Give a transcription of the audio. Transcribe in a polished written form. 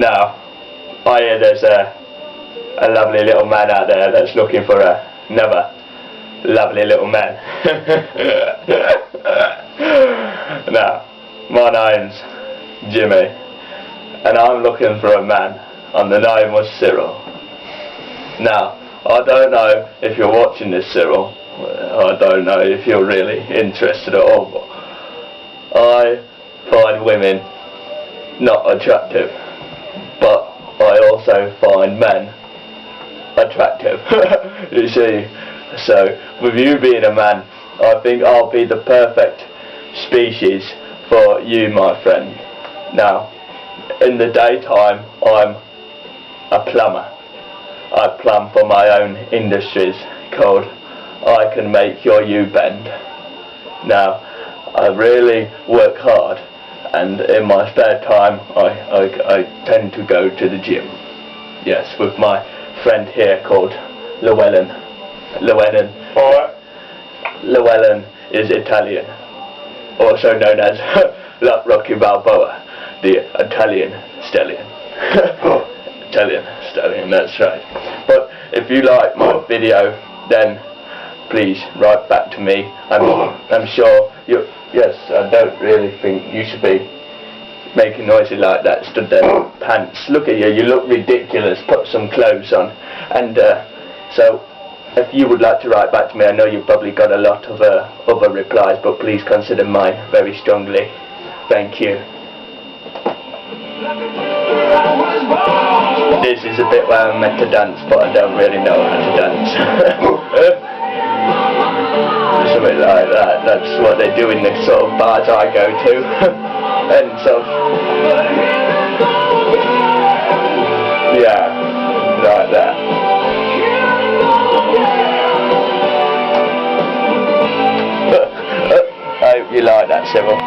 Now, I hear there's a lovely little man out there that's looking for another lovely little man. Now, my name's Jimmy, and I'm looking for a man, and the name was Cyril. Now, I don't know if you're watching this, Cyril. I don't know if you're really interested at all, but I find women not attractive, but I also find men attractive. You see, so with you being a man, I think I'll be the perfect species for you, my friend. Now, in the daytime, I'm a plumber. I plumb for my own industries called I Can Make Your You Bend. Now, I really work hard, and in my spare time I tend to go to the gym. Yes, with my friend here called Llewellyn. Llewellyn is Italian, also known as Rocky Balboa, the Italian stallion. Italian stallion, that's right. But if you like my video, then please write back to me. I'm sure you. Yes, I don't really think you should be making noises like that. Stood there in pants. Look at you. You look ridiculous. Put some clothes on. And so, if you would like to write back to me, I know you've probably got a lot of other replies, but please consider mine very strongly. Thank you. This is a bit where I'm meant to dance, but I don't really know how to dance. Something like that. That's what they do in the sort of bars I go to. And so